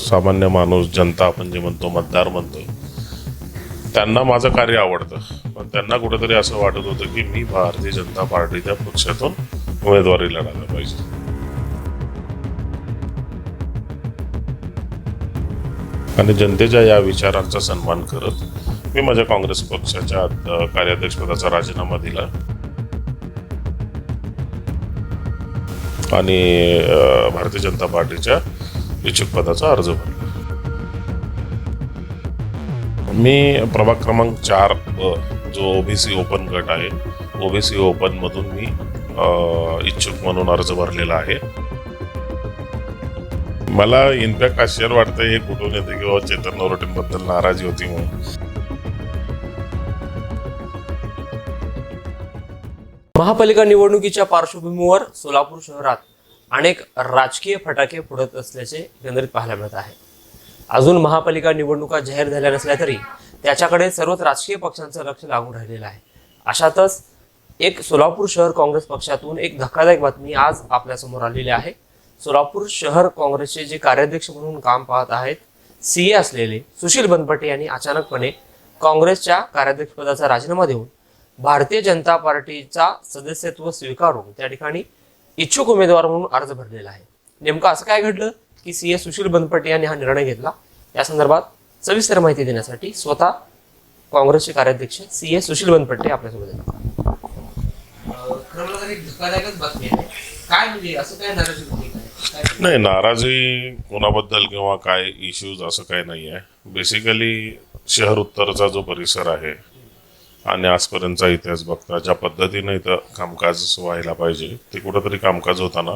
सामान्य माणूस, जनता आपण जे म्हणतो, मतदार म्हणतो, त्यांना माझं कार्य आवडतं. पण त्यांना कुठेतरी असं वाटत होतं की मी भारतीय जनता पार्टीच्या पक्षातून उमेदवारी लढायला पाहिजे. आणि जनतेच्या या विचारांचा सन्मान करत मी माझ्या काँग्रेस पक्षाच्या कार्याध्यक्षपदाचा राजीनामा दिला आणि भारतीय जनता पार्टीच्या इच्छुक पदाचा अर्ज भरला. मी प्रभाग क्रमांक 4 जो ओबीसी ओपन गट आहे, ओबीसी ओपन मधून मी इच्छुक म्हणून अर्ज भरलेला आहे. मला इनफॅक्ट आश्चर्य वाटतं हे कुठून येते किंवा चेतन नरोटेंबद्दल नाराजी होती म्हणून. महापालिका निवडणुकीच्या पार्श्वभूमीवर सोलापूर शहरात अनेक राजकीय फटाके फुटत असल्याचे एकंदरीत पाहायला मिळत आहे. अजून महापालिका निवडणुका जाहीर झाल्या नसल्या तरी त्याच्याकडे सर्वच राजकीय पक्षांचं लक्ष लागून राहिलेलं आहे. अशातच एक सोलापूर शहर काँग्रेस पक्षातून एक धक्कादायक बातमी आज आपल्यासमोर आलेली आहे. सोलापूर शहर काँग्रेसचे जे कार्याध्यक्ष म्हणून काम पाहत आहेत, सीए असलेले सुशील बनपटे यांनी अचानकपणे काँग्रेसच्या कार्याध्यक्षपदाचा राजीनामा देऊन भारतीय जनता पार्टीचा सदस्यत्व स्वीकारून त्या ठिकाणी इच्छुक उमेदवार म्हणून अर्ज भरलेला आहे. नेमकं असं काय घडलं की सीए सुशील बनपटे यांनी हा निर्णय घेतला, या संदर्भात सविस्तर माहिती देण्यासाठी स्वतः काँग्रेसचे कार्याध्यक्ष सीए सुशील बनपटे आपल्यासोबत आहेत. नाही, नाराजी कोणाबद्दल किंवा काय इश्यूज असं काही नाही आहे. बेसिकली शहर उत्तरचा जो परिसर आहे आणि आजपर्यंतचा इतिहास बघता ज्या पद्धतीने इथं कामकाज व्हायला पाहिजे ते कुठंतरी कामकाज होताना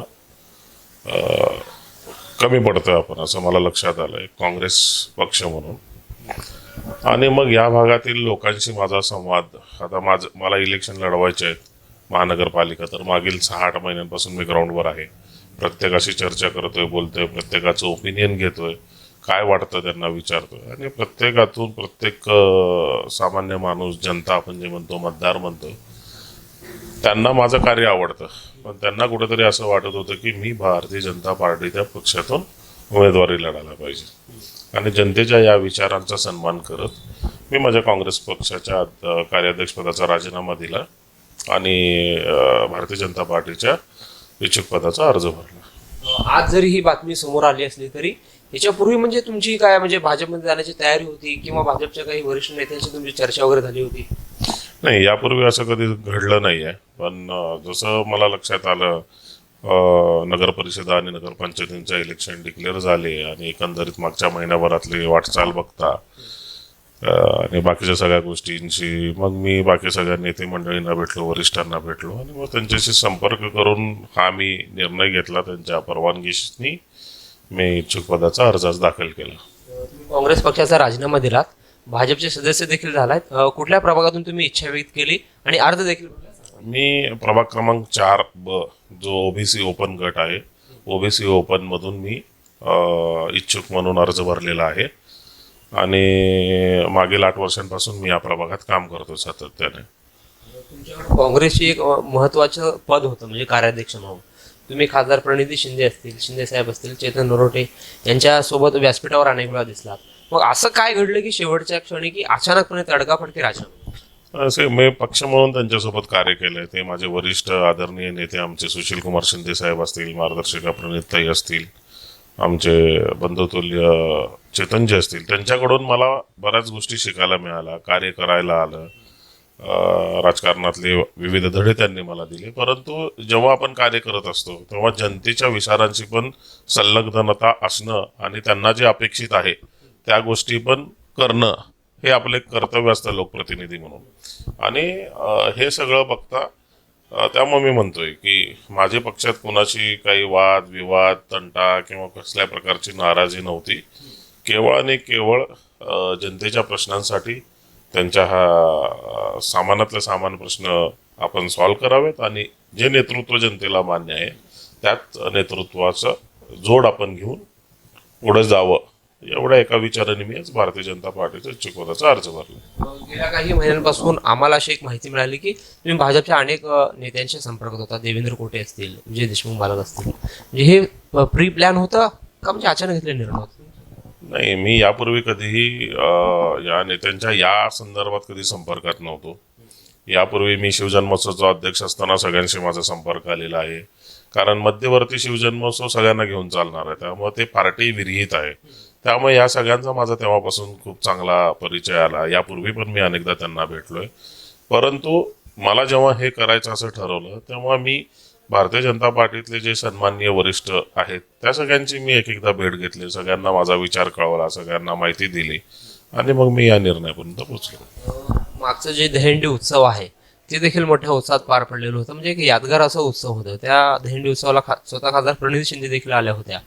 कमी पडतं आपण, असं मला लक्षात आलंय काँग्रेस पक्ष म्हणून. आणि मग या भागातील लोकांशी माझा संवाद, आता मला इलेक्शन लढवायचे आहेत महानगरपालिका, तर मागील 6-8 महिन्यांपासून मी ग्राउंडवर आहे. प्रत्येकाशी चर्चा करतोय, बोलतोय, प्रत्येकाचं ओपिनियन घेतोय, काय वाटतं त्यांना विचारतोय. आणि प्रत्येकातून प्रत्येक सामान्य माणूस, जनता आपण जे म्हणतो, मतदार म्हणतो, त्यांना माझं कार्य आवडतं. पण त्यांना कुठेतरी असं वाटत होतं की मी भारतीय जनता पार्टीच्या पक्षातून उमेदवारी लढायला पाहिजे. आणि जनतेच्या या विचारांचा सन्मान करत मी माझ्या काँग्रेस पक्षाच्या कार्याध्यक्षपदाचा राजीनामा दिला आणि भारतीय जनता पार्टीच्या इच्छुक पदाचा अर्ज भरला. आज जरी ही बातमी समोर आली असली तरी याच्यापूर्वी म्हणजे तुमची काय म्हणजे भाजपमध्ये जाण्याची तयारी होती किंवा भाजपच्या काही वरिष्ठ नेत्यांशी तुमची चर्चा वगैरे झाली होती? नाही, यापूर्वी असं कधी घडलं नाही आहे. पण जसं मला लक्षात आलं, नगर परिषदा आणि नगरपंचायतींच्या इलेक्शन डिक्लेअर झाले आणि एकंदरीत मागच्या महिन्याभरातली वाटचाल बघता आणि बाकीच्या सगळ्या गोष्टींची मग मी बाकी सगळ्या नेते मंडळींना भेटलो, वरिष्ठांना भेटलो आणि मग त्यांच्याशी संपर्क करून हा मी निर्णय घेतला. त्यांच्या परवानगीशी मी इच्छुक पदाचा अर्ज दाखल केला. काँग्रेस पक्षाचा राजीनामा दिलात, भाजपचे सदस्य देखील झालात. कुठल्या प्रभागातून तुम्ही इच्छा व्यक्त केली आणि अर्ज देखील? मी प्रभाग क्रमांक 4 जो ओबीसी ओपन गट आहे, ओबीसी ओपन मधून मी इच्छुक म्हणून अर्ज भरलेला आहे आणि मागील 8 वर्षांपासून मी या प्रभागात काम करतो सातत्याने. काँग्रेसची एक महत्वाचं पद होतं म्हणजे कार्याध्यक्ष म्हणून. तुम्ही खासदार प्रणिती शिंदे असतील, शिंदे साहेब असतील, चेतन नरोटे यांच्यासोबत व्यासपीठावर अनेक वेळा दिसलात. मग असं काय घडलं की शेवटच्या क्षणी की अचानकपणे तडकाफडकी राजीनामा? असे मी पक्ष म्हणून त्यांच्यासोबत कार्य केलंय. ते माझे वरिष्ठ आदरणीय नेते आमचे सुशील कुमार शिंदे साहेब असतील, मार्गदर्शिका प्रणितताई असतील, आमचे बंधुतुल्य चेतनजी असतील, त्यांच्याकडून मला बऱ्याच गोष्टी शिकायला मिळाल्या, कार्य करायला आलं. राजकारणातले विविध धडे त्यांनी मला दिले. परंतु जेव्हा आपण कार्य करत असतो तेव्हा जनतेच्या विचारांची पण संलग्नता असणं आणि त्यांना जे अपेक्षित आहे त्या गोष्टी पण करणं हे आपले कर्तव्य असतं लोकप्रतिनिधी म्हणून. आणि हे सगळं बघता त्यामुळे मी म्हणतोय की माझ्या पक्षात कोणाची काही वाद विवाद, तंटा किंवा कसल्या प्रकारची नाराजी नव्हती. केवळ आणि केवळ जनतेच्या प्रश्नांसाठी, त्यांच्या हा सामान्यातले सामान प्रश्न आपण सॉल्व्ह करावेत आणि जे नेतृत्व जनतेला मान्य आहे त्यात नेतृत्वाचं जोड आपण घेऊन पुढे जावं, एवढ्या एका विचाराने मी आज भारतीय जनता पार्टीचा इच्छुक पदाचा अर्ज भरला. गेल्या काही महिन्यांपासून आम्हाला अशी एक माहिती मिळाली की तुम्ही भाजपच्या अनेक नेत्यांशी संपर्कात होता. देवेंद्र कोटे असतील, विजय देशमुख मालक असतील. म्हणजे हे प्री प्लॅन होतं का म्हणजे अचानक घेतले निर्णय होता? नाही, मी यापूर्वी कधीही या नेत्यांच्या या संदर्भात कधी संपर्कात नव्हतो. यापूर्वी मी शिवजन्मोत्सवचा अध्यक्ष असताना सगळ्यांशी माझा संपर्क आलेला आहे. कारण मध्यवर्ती शिवजन्मोत्सव सगळ्यांना घेऊन चालणार आहे, त्यामुळे ते पार्टी विरहित आहे. त्यामुळे या सगळ्यांचा माझा तेव्हापासून खूप चांगला परिचय आला. यापूर्वी पण मी अनेकदा त्यांना भेटलोय. परंतु मला जेव्हा हे करायचं असं ठरवलं तेव्हा मी भारतीय जनता पार्टीतले जे सन्माननीय वरिष्ठ आहेत त्या सगळ्यांची मी एक एकदा भेट घेतली, सगळ्यांना माझा विचार कळवला, सगळ्यांना माहिती दिली आणि मग मी या निर्णयापर्यंत पोहोचलो. मागचं जे दहीहंडी उत्सव आहे ते देखील मोठ्या उत्साहात पार पडलेलं होतं. म्हणजे एक यादगार असा उत्सव होता. त्या दहीहंडी उत्सवाला स्वतः खासदार प्रणिती शिंदे देखील आल्या होत्या.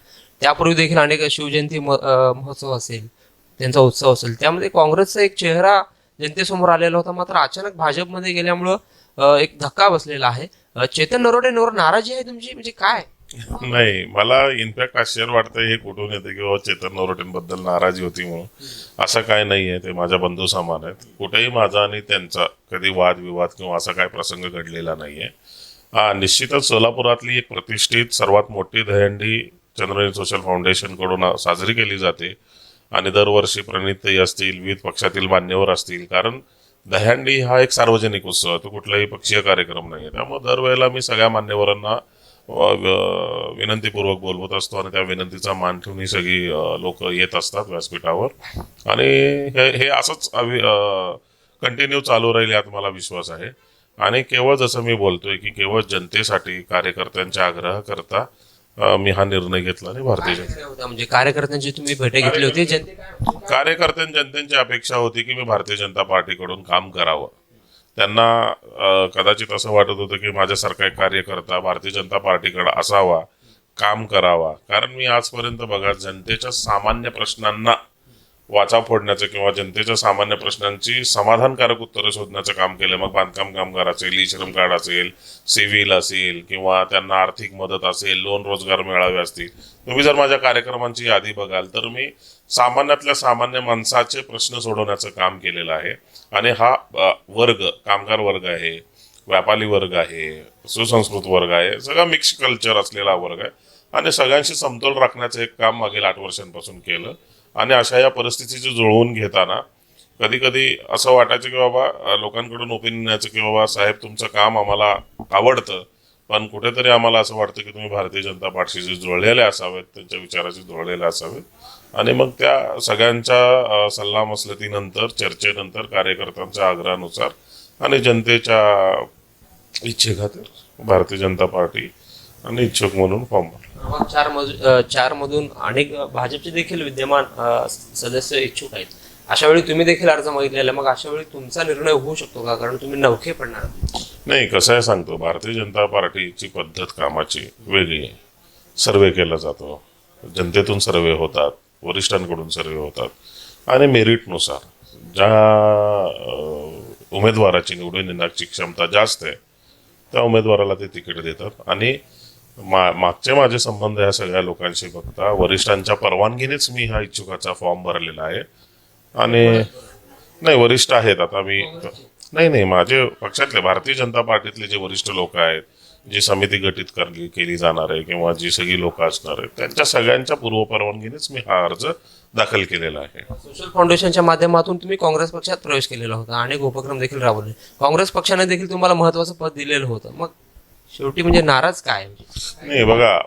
त्यापूर्वी देखील अनेक शिवजयंती महोत्सव असेल, त्यांचा उत्सव असेल, त्यामध्ये काँग्रेसचा एक चेहरा जनतेसमोर आलेला होता. मात्र अचानक भाजपमध्ये गेल्यामुळं एक धक्का बसलेला आहे. चेतन नरोटेंवर नाराजी आहे तुमची, म्हणजे काय? नाही, मला इनफॅक्ट आश्चर्य वाटतंय हे कुठून येते की चेतन नरोटेंबद्दल नाराजी होती म्हणून. असं काय नाहीये, ते माझ्या बंधू समान आहेत. कुठेही माझा आणि त्यांचा कधी वादविवाद किंवा असा काय प्रसंग घडलेला नाहीये. निश्चितच सोलापुरातली एक प्रतिष्ठित सर्वात मोठी दहीहंडी चंद्रनयन सोशल फाउंडेशन कडून साजरी केली जाते आणि दरवर्षी प्रणितताई असतील, विविध पक्षातील मान्यवर असतील. कारण दहीहंडी हा एक सार्वजनिक उत्सव आहे, तो कुठलाही पक्षीय कार्यक्रम नाही. त्यामुळे दरवेळेला मी सगळ्या मान्यवरांना विनंतीपूर्वक बोलवत असतो आणि त्या विनंतीचा मान ठेवून ही सगळी लोक येत असतात व्यासपीठावर. आणि हे असंच कंटिन्यू चालू राहील यात मला विश्वास आहे. आणि केवळ जसं मी बोलतोय की केवळ जनतेसाठी, कार्यकर्त्यांच्या आग्रह करता मी हा निर्णय घेतला. आणि भारतीय जनता म्हणजे कार्यकर्त्यांची तुम्ही भेट घेतली होती, जनतेची अपेक्षा होती की मी भारतीय जनता पार्टीकडून काम करावं. त्यांना कदाचित असं वाटत होतं की माझ्यासारखा एक कार्यकर्ता भारतीय जनता पार्टीकडे असावा, काम करावा. कारण मी आजपर्यंत बघा जनतेच्या सामान्य प्रश्नांना वाचा फोडण्याचं किंवा जनतेच्या सामान्य प्रश्नांची समाधानकारक उत्तरं शोधण्याचं काम केलं. मग बांधकाम कामगार असेल, ई श्रम कार्ड असेल, सिव्हिल असेल किंवा त्यांना आर्थिक मदत असेल, लोन रोजगार मेळावे असतील. तुम्ही जर माझ्या कार्यक्रमांची यादी बघाल तर मी सामान्यातल्या सामान्य माणसाचे प्रश्न सोडवण्याचं काम केलेलं आहे. आणि हा वर्ग, कामगार वर्ग आहे, व्यापारी वर्ग आहे, सुसंस्कृत वर्ग आहे, सगळा मिक्स कल्चर असलेला वर्ग आहे. आणि सगळ्यांशी समतोल राखण्याचं एक काम मागील 8 वर्षांपासून केलं. आणि अशा या परिस्थितीची जुळवून घेताना कधी कधी असं वाटायचं की बाबा लोकांकडून ओपिनियन यायचं की बाबा साहेब तुमचं काम आम्हाला आवडतं, पण कुठेतरी आम्हाला असं वाटतं की तुम्ही भारतीय जनता पार्टीशी जुळलेले असावेत, त्यांच्या विचाराशी जुळलेले असावेत. आणि मग त्या सगळ्यांच्या सल्लामसलतीनंतर, चर्चेनंतर, कार्यकर्त्यांच्या आग्रहानुसार आणि जनतेच्या इच्छेखातर भारतीय जनता पार्टी आणि इच्छुक म्हणून फॉर्म भरला. चार मधून अनेक भाजपचे देखील विद्यमान सदस्य इच्छुक आहेत. अशा वेळी तुम्ही देखील अर्ज मागितलेला, मग अशा वेळी तुमचा निर्णय होऊ शकतो का? कारण तुम्ही नवखे पडणार. नाही, कसं आहे सांगतो, भारतीय जनता पार्टीची पद्धत कामाची वेगळी आहे. सर्वे केला जातो, जनतेतून सर्वे होतात, वरिष्ठांकडून सर्वे होतात आणि मेरिटनुसार ज्या उमेदवाराची निवडून येण्याची क्षमता जास्त आहे त्या उमेदवाराला ते तिकीट देतात. आणि मागचे माझे संबंध या सगळ्या लोकांशी बघता वरिष्ठांच्या परवानगीनेच मी हा इच्छुकाचा फॉर्म भरलेला आहे. आणि नाही, वरिष्ठ आहेत. आता मी नाही, माझे पक्षातले भारतीय जनता पार्टीतले जे वरिष्ठ लोक आहेत, जी समिती गठीत केली जाणार आहे किंवा जी सगळी लोक असणार आहेत, त्यांच्या सगळ्यांच्या पूर्वपरवानगीनेच मी हा अर्ज दाखल केलेला आहे. सोशल फाउंडेशनच्या माध्यमातून तुम्ही काँग्रेस पक्षात प्रवेश केलेला होता, अनेक उपक्रम देखील राबवले, काँग्रेस पक्षाने देखील तुम्हाला महत्वाचं पद दिलेलं होतं. मग शेवटी म्हणजे नाराज काय? नाही बघा,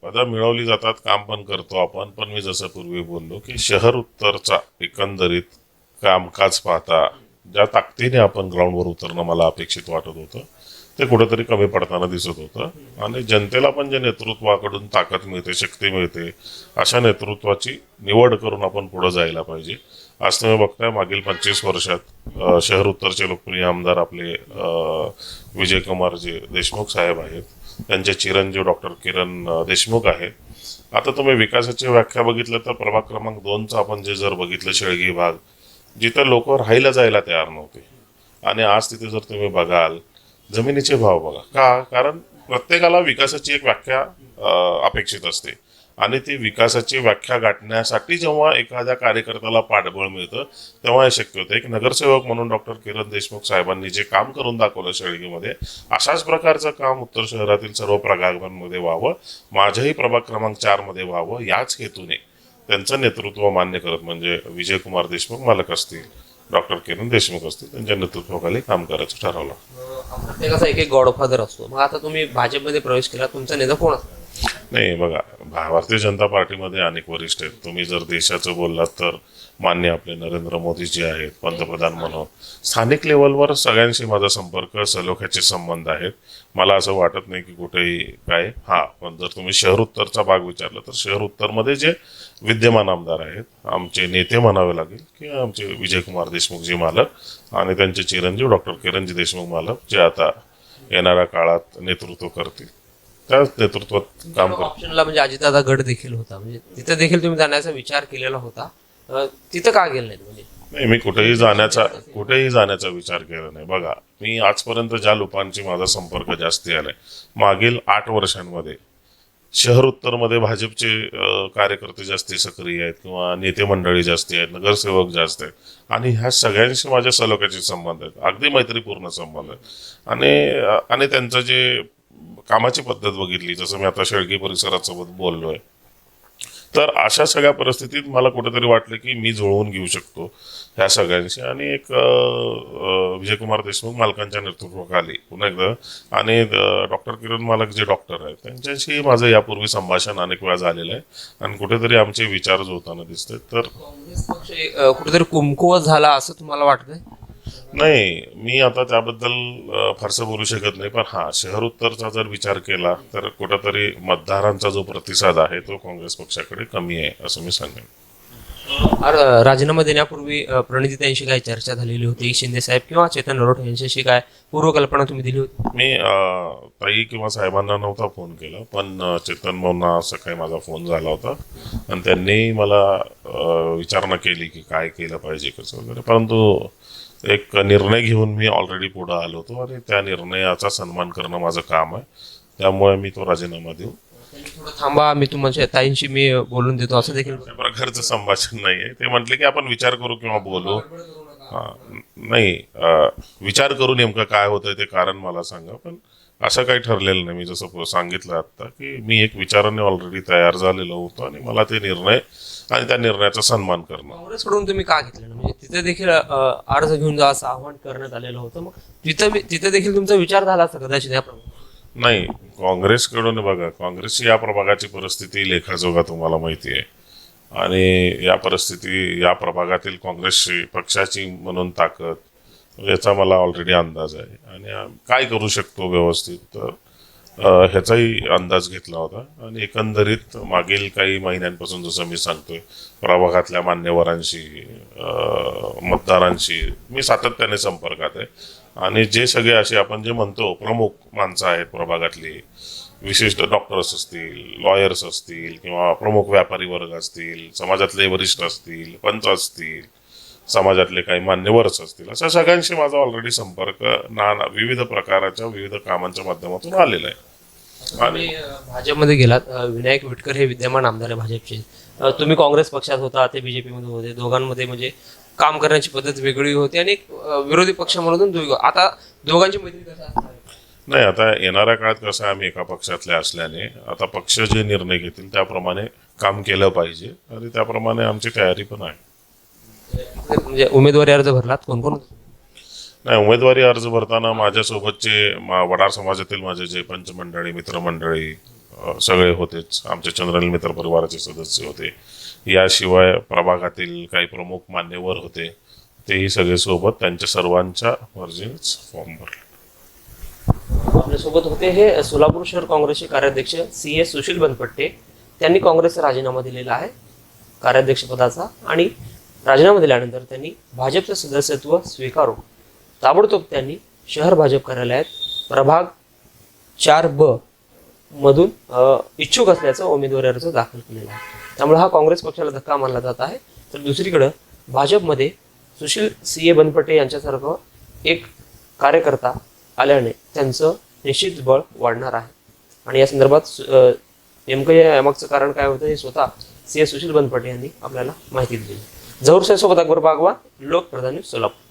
पद मिळवली जातात, काम पण करतो आपण. पण मी जसं पूर्वी बोललो की शहर उत्तरचा एकंदरीत कामकाज पाहता ज्या ताकदीने आपण ग्राउंडवर उतरणं मला अपेक्षित वाटत होतं ते कुठेतरी कमी पडताना दिसत होतं. आणि जनतेला पण जे नेतृत्वाकडून ताकद मिळते, शक्ती मिळते, अशा नेतृत्वाची निवड करून आपण पुढे जायला पाहिजे. आज तुम्ही बघताय मागील 25 वर्षात शहर उत्तरचे लोकप्रिय आमदार आपले विजयकुमारजी देशमुख साहेब आहेत, त्यांचे चिरंजीव डॉक्टर किरण देशमुख आहेत. आता तुम्ही विकासाची व्याख्या बघितलं तर प्रभाग क्रमांक 2चा आपण जे जर बघितलं शेळगी भाग, जिथं लोक राहायला जायला तयार नव्हते, आणि आज तिथे जर तुम्ही बघाल जमिनीचे भाव बघा. का? कारण प्रत्येकाला विकासाची एक व्याख्या अपेक्षित असते आणि ती विकासाची व्याख्या गाठण्यासाठी जेव्हा एखाद्या कार्यकर्त्याला पाठबळ मिळतं तेव्हा हे शक्य होतं. एक नगरसेवक म्हणून डॉक्टर किरण देशमुख साहेबांनी जे काम करून दाखवलं शेळगीमध्ये, अशाच प्रकारचं काम उत्तर शहरातील सर्व प्रभागांमध्ये व्हावं, माझ्याही प्रभाग क्रमांक 4 मध्ये व्हावं, याच हेतूने त्यांचं नेतृत्व मान्य करत म्हणजे विजयकुमार देशमुख मालक असतील, डॉक्टर किरण देशमुख असतील, त्यांच्या नेतृत्वाखाली काम करायचं ठरवलं. प्रत्येकाचा एक एक गॉडफादर असतो. मग आता तुम्ही भाजपमध्ये प्रवेश केला, तुमचा नेता कोण असतो? नाही बघा, भारतीय जनता पार्टीमध्ये अनेक वरिष्ठ आहेत. तुम्ही जर देशाचं बोललात तर मान्य आपले नरेंद्र मोदी जे आहेत पंतप्रधान म्हणून, स्थानिक लेवलवर सगळ्यांशी माझा संपर्क सलोख्याचे संबंध आहेत. मला असं वाटत नाही की कुठेही काय. पण जर तुम्ही शहर उत्तरचा भाग विचारला तर शहर उत्तरमध्ये जे विद्यमान आमदार आहेत, आमचे नेते म्हणावे लागेल की आमचे विजयकुमार देशमुख जी मालक आणि त्यांचे चिरंजीव डॉक्टर किरणजी देशमुख मालक, जे आता येणाऱ्या काळात नेतृत्व करतील, त्याच नेतृत्वात काम करतील. ऑप्शनला म्हणजे अजितदादा गट देखील होता, म्हणजे तिथं देखील तुम्ही जाण्याचा विचार केलेला होता. तिथं का गेलं नाही म्हणजे? नाही, मी कुठेही जाण्याचा विचार केला नाही. बघा, मी आजपर्यंत ज्या लोकांची माझा संपर्क जास्ती आलाय, मागील 8 वर्षांमध्ये शहर उत्तरमध्ये भाजपचे कार्यकर्ते जास्ती सक्रिय आहेत किंवा नेते मंडळी जास्ती आहेत, नगरसेवक जास्त आहेत आणि ह्या सगळ्यांशी माझ्या सलोख्याचे संबंध आहेत, अगदी मैत्रीपूर्ण संबंध आहेत. आणि त्यांचं जे कामाची पद्धत बघितली, जसं मी आता शेळके परिसरासोबत बोललोय, तर अशा सगळ्या परिस्थितीत मला कुठेतरी वाटलं की मी जुळवून घेऊ शकतो ह्या सगळ्यांशी आणि एक विजयकुमार देशमुख मालकांच्या नेतृत्वाखाली पुन्हा एकदा आणि डॉक्टर किरण मालक जे डॉक्टर आहेत त्यांच्याशी माझं यापूर्वी संभाषण अनेक वेळा झालेलं आहे आणि कुठेतरी आमचे विचार जुळताना दिसतात. तर काँग्रेस पक्ष कुठेतरी कुमकुवत झाला असं तुम्हाला वाटतंय? नाही, मी आता त्याबद्दल फारसं बोलू शकत नाही. पण शहर उत्तरचा जर विचार केला तर कुठेतरी मतदारांचा जो प्रतिसाद आहे तो काँग्रेस पक्षाकडे कमी आहे असं मी सांगेन. राजीनामा देण्यापूर्वी प्रणितीताईंशी काय चर्चा झालेली होती? शिंदे साहेब किंवा चेतन नरोटे यांच्याशी काय पूर्वकल्पना तुम्ही दिली होती? मी ताई किंवा साहेबांना नव्हता फोन केला, पण चेतन भाऊंना सकाळी माझा फोन झाला होता आणि त्यांनी मला विचारणा केली की काय केलं पाहिजे कसं वगैरे. परंतु एक निर्णय घेऊन मी ऑलरेडी पुढे आलो होतो आणि त्या निर्णयाचा सन्मान करणं माझं काम आहे. त्यामुळे मी तो राजीनामा देऊ. थोडं थांबा, मी तुमच्या ताईंशी मी बोलून देतो असं देखील त्या प्रकारचं संभाषण नाही आहे. ते म्हटले की आपण विचार करू किंवा बोलू. नाही, विचार करू नेमकं काय होतंय ते कारण मला सांगा. पण असं काही ठरलेलं नाही. मी जसं सांगितलं आता की मी एक विचाराने ऑलरेडी तयार झालेलो होतो आणि मला ते निर्णय आणि त्या निर्णयाचा सन्मान करणं. काँग्रेसकडून तुम्ही का घेतलं? म्हणजे तिथे देखील अर्ज घेऊन जा असं आवाहन करण्यात आलेलं होतं. मग तिथे देखील तुमचा विचार झाला असता कदाचित याप्रमाणे? नाही, काँग्रेसकडून बघा, काँग्रेसची या प्रभागाची परिस्थिती लेखाजोगा तुम्हाला माहिती आहे आणि या प्रभागातील काँग्रेसची पक्षाची म्हणून ताकद याचा मला ऑलरेडी अंदाज आहे आणि काय करू शकतो व्यवस्थित तर ह्याचाही अंदाज घेतला होता. आणि एकंदरीत मागील काही महिन्यांपासून जसं मी सांगतोय प्रभागातल्या मान्यवरांशी मतदारांशी मी सातत्याने संपर्कात आहे आणि जे सगळे असे आपण जे म्हणतो प्रमुख माणसं आहेत प्रभागातली, विशिष्ट डॉक्टर्स असतील, लॉयर्स असतील किंवा प्रमुख व्यापारी वर्ग असतील, समाजातले वरिष्ठ असतील, पंच असतील, समाजातले काही मान्यवरच असतील, अशा सगळ्यांशी माझा ऑलरेडी संपर्क विविध प्रकारच्या विविध कामांच्या माध्यमातून आलेला आहे. आणि भाजपमध्ये गेलात. विनायक विटकर हे विद्यमान आमदार आहे भाजपचे. तुम्ही काँग्रेस पक्षात होता, ते बीजेपीमध्ये होते. दोघांमध्ये म्हणजे काम करण्याची पद्धत वेगळी होती आणि एक विरोधी पक्ष म्हणून आता दोघांची मैत्री कशी असणार? नाही, आता येणाऱ्या काळात कसं आहे, आम्ही एका पक्षातले असल्याने आता पक्ष जे निर्णय घेतील त्याप्रमाणे काम केलं पाहिजे आणि त्याप्रमाणे आमची तयारी पण आहे. म्हणजे उमेदवारी अर्ज भरलात? कोण कोण? नाही, उमेदवारी अर्ज भरताना माझ्यासोबतचे वडार समाजातील माझे जे पंचमंडळी मित्रमंडळी सगळे होतेच. आमचे चंद्रनील मित्र परिवाराचे सदस्य होते. याशिवाय प्रभागातील काही प्रमुख मान्यवर होते, तेही सगळे सोबत. त्यांच्या सर्वांच्या मर्जीनेच फॉर्म भरले. आपल्यासोबत होते हे सोलापूर शहर काँग्रेसचे कार्याध्यक्ष CA सुशील बनपट्टे. त्यांनी काँग्रेसचा राजीनामा दिलेला आहे कार्याध्यक्षपदाचा आणि राजीनामा दिल्यानंतर त्यांनी भाजपचं सदस्यत्व स्वीकारून ताबडतोब त्यांनी शहर भाजप कार्यालयात प्रभाग 4B मधून इच्छुक असल्याचं उमेदवारी अर्ज दाखल केलेला आहे. त्यामुळे हा काँग्रेस पक्षाला धक्का मानला जात आहे. तर दुसरीकडे भाजपमध्ये सुशील CA बनपट्टे यांच्यासारखं एक कार्यकर्ता आल्याने त्यांचं निश्चित बळ वाढणार आहे. आणि या संदर्भात नेमकं यामागचं कारण काय होतं हे स्वतः CA सुशील बनपट्टे यांनी आपल्याला माहिती दिली. जहूर साहेब सोबत अकबर बागवा, लोकप्रधान न्यूज, सोलापूर.